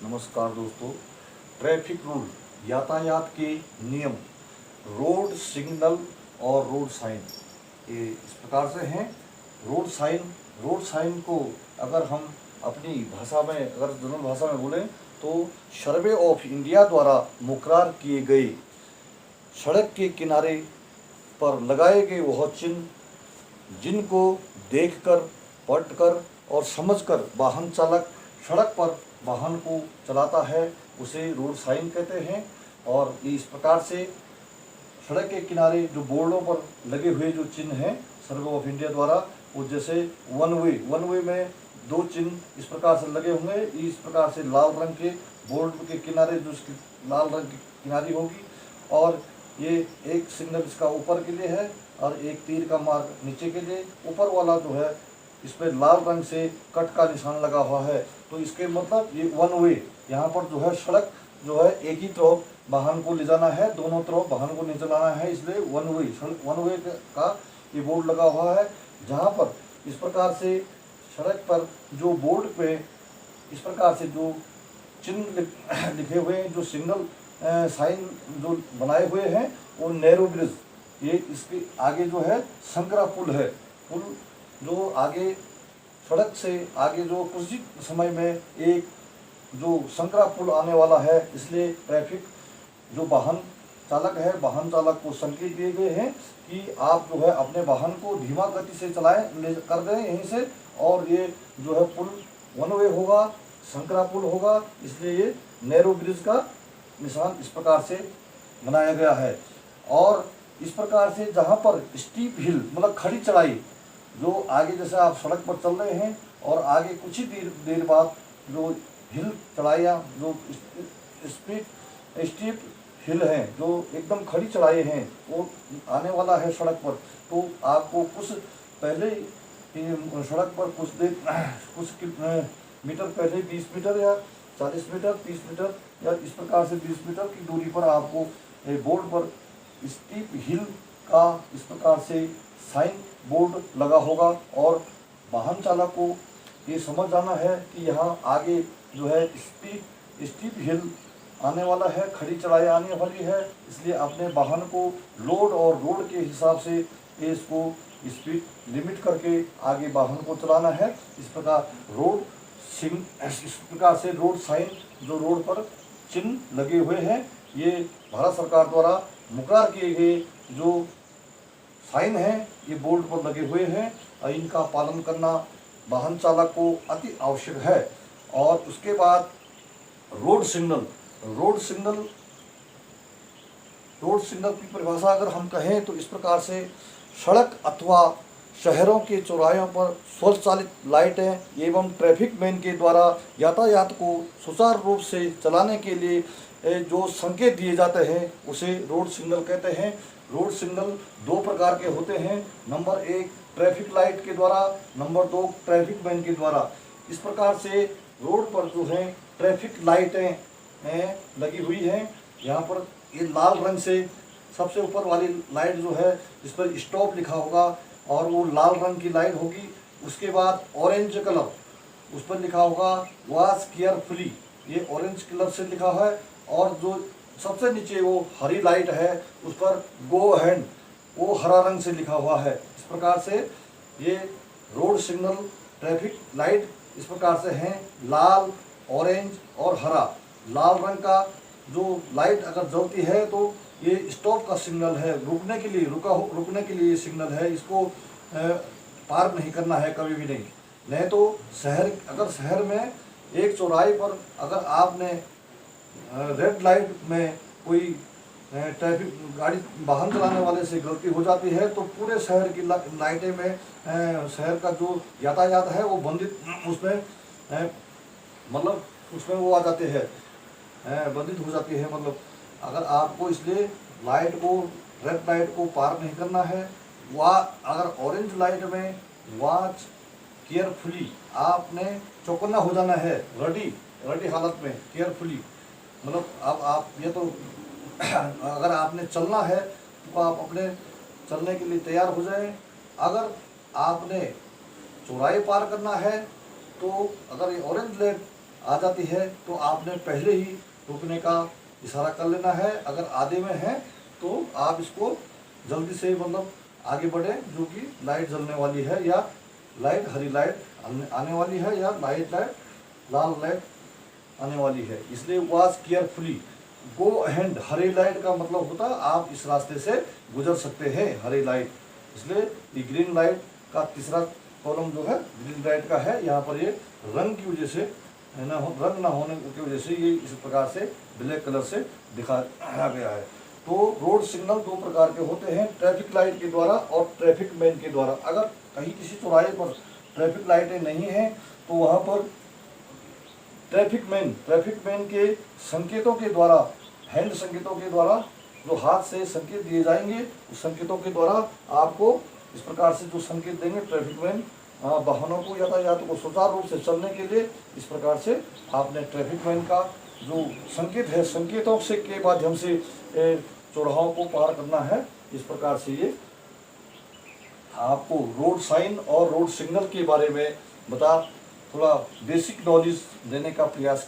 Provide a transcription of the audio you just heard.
नमस्कार दोस्तों। Traffic rule, यातायात के नियम, रोड सिग्नल और रोड साइन ये इस प्रकार से हैं। रोड साइन को अगर हम अपनी भाषा में, अगर जनरल भाषा में बोलें तो सर्वे ऑफ इंडिया द्वारा मुकर्रर किए गए सड़क के किनारे पर लगाए गए वह चिन्ह जिनको देखकर, पढ़कर और समझकर वाहन चालक सड़क पर वाहन को चलाता है उसे रोड साइन कहते हैं। और इस प्रकार से सड़क के किनारे जो बोर्डों पर लगे हुए जो चिन्ह हैं सर्वे ऑफ इंडिया द्वारा, वो जैसे वन वे में दो चिन्ह इस प्रकार से लगे होंगे। इस प्रकार से लाल रंग के बोर्ड के किनारे जो उसकी लाल रंग की किनारी होगी और ये एक सिग्नल इसका ऊपर के लिए है और एक तीर का मार्क नीचे के लिए। ऊपर वाला जो है इस पर लाल रंग से कट का निशान लगा हुआ है, तो इसके मतलब ये वन वे, यहाँ पर जो है सड़क जो है एक ही तरफ वाहन को ले जाना है, दोनों तरफ वाहन को नहीं चलाना है, इसलिए वन वे का ये बोर्ड लगा हुआ है। जहाँ पर इस प्रकार से सड़क पर जो बोर्ड पे इस प्रकार से जो चिन्ह लिखे हुए हैं, जो सिग्नल साइन जो बनाए हुए हैं, वो नैरो ब्रिज, ये इसके आगे जो है संकरा पुल है। पुल जो आगे सड़क से आगे जो कुछ ही समय में एक जो संकरा पुल आने वाला है, इसलिए ट्रैफिक जो वाहन चालक है, वाहन चालक को संकेत दिए गए हैं कि आप जो है अपने वाहन को धीमा गति से चलाएं, ले कर दें यहीं से। और ये जो है पुल वन वे होगा, संकरा पुल होगा, इसलिए ये नैरो ब्रिज का निशान इस प्रकार से बनाया गया है। और इस प्रकार से जहाँ पर स्टीप हिल मतलब खड़ी चढ़ाई, जो आगे जैसे आप सड़क पर चल रहे हैं और आगे कुछ ही देर बाद जो हिल चढ़ाइयाँ जो स्टीप हिल हैं, जो एकदम खड़ी चढ़ाई हैं, वो आने वाला है सड़क पर, तो आपको कुछ पहले सड़क पर कुछ मीटर पहले 20 मीटर या 40 मीटर 30 मीटर या इस प्रकार से 20 मीटर की दूरी पर आपको बोर्ड पर स्टीप हिल का इस प्रकार से साइन बोर्ड लगा होगा। और वाहन चालक को ये समझ जाना है कि यहाँ आगे जो है स्टीप हिल आने वाला है, खड़ी चढ़ाई आने वाली है, इसलिए अपने वाहन को लोड और रोड के हिसाब से इसको स्पीड लिमिट करके आगे वाहन को चलाना है। इस प्रकार इस प्रकार से रोड साइन जो रोड पर चिन्ह लगे हुए हैं, ये भारत सरकार द्वारा मुकर्रर किए गए जो साइन है, ये बोर्ड पर लगे हुए हैं और इनका पालन करना वाहन चालक को अति आवश्यक है। और उसके बाद रोड सिग्नल की परिभाषा अगर हम कहें तो इस प्रकार से सड़क अथवा शहरों के चौराहों पर स्वचालित लाइटें एवं ट्रैफिक मैन के द्वारा यातायात को सुचारू रूप से चलाने के लिए जो संकेत दिए जाते हैं उसे रोड सिग्नल कहते हैं। रोड सिग्नल दो प्रकार के होते हैं, नंबर 1 ट्रैफिक लाइट के द्वारा, नंबर 2 ट्रैफिक मैन के द्वारा। इस प्रकार से रोड पर जो है ट्रैफिक लाइटें लगी हुई हैं। यहाँ पर ये लाल रंग से सबसे ऊपर वाली लाइट जो है इस पर स्टॉप लिखा होगा और वो लाल रंग की लाइट होगी। उसके बाद ऑरेंज कलर उस पर लिखा होगा वॉच केयरफुली, ये ऑरेंज कलर से लिखा है। और जो सबसे नीचे वो हरी लाइट है उस पर गो अहेड, वो हरा रंग से लिखा हुआ है। इस प्रकार से ये रोड सिग्नल ट्रैफिक लाइट इस प्रकार से हैं, लाल, ऑरेंज और हरा। लाल रंग का जो लाइट अगर जलती है तो ये स्टॉप का सिग्नल है, रुकने के लिए रुकने के लिए सिग्नल है, इसको पार नहीं करना है कभी भी नहीं तो अगर शहर में एक चौराहे पर अगर आपने रेड लाइट में कोई ट्रैफिक गाड़ी वाहन चलाने वाले से गलती हो जाती है तो पूरे शहर की लाइटें में शहर का जो यातायात है वो बंदित उसमें मतलब उसमें वो आ जाते हैं, बंदित हो जाती है। मतलब अगर आपको इसलिए रेड लाइट को पार नहीं करना है, अगर ऑरेंज लाइट में वॉच केयरफुली, आपने चौकन्ना हो जाना है, रेडी हालत में, केयरफुली मतलब अब आप ये तो अगर आपने चलना है तो आप अपने चलने के लिए तैयार हो जाएं। अगर आपने चौराहे पार करना है तो अगर ये ऑरेंज लाइट आ जाती है तो आपने पहले ही रुकने का इशारा कर लेना है। अगर आधे में है तो आप इसको जल्दी से मतलब आगे बढ़े, जो कि लाइट जलने वाली है या लाइट हरी लाइट आने वाली है या लाइट लाल लाइट आने वाली है। इसलिए वॉच केयरफुली गो अहेड, हरी लाइट का मतलब होता है आप इस रास्ते से गुजर सकते हैं, हरी लाइट। इसलिए ये ग्रीन लाइट का तीसरा कॉलम जो है ग्रीन लाइट का है। यहाँ पर ये रंग की वजह से है ना, रंग ना होने की वजह से ये इस प्रकार से ब्लैक कलर से दिखाया गया है। तो रोड सिग्नल दो प्रकार के होते हैं, ट्रैफिक लाइट के द्वारा और ट्रैफिक मैन के द्वारा। अगर कहीं किसी चौराहे पर ट्रैफिक लाइटें नहीं हैं तो वहाँ पर ट्रैफिक मैन के संकेतों के द्वारा, हैंड संकेतों के द्वारा, जो हाथ से संकेत दिए जाएंगे, उस संकेतों के द्वारा आपको इस प्रकार से जो संकेत देंगे ट्रैफिक मैन वाहनों को, यातायात को सुचारू रूप से चलने के लिए, इस प्रकार से आपने ट्रैफिक मैन का जो संकेत है, संकेतों से के माध्यम से चौराहों को पार करना है। इस प्रकार से ये आपको रोड साइन और रोड सिग्नल के बारे में थोड़ा बेसिक नॉलेज देने का प्रयास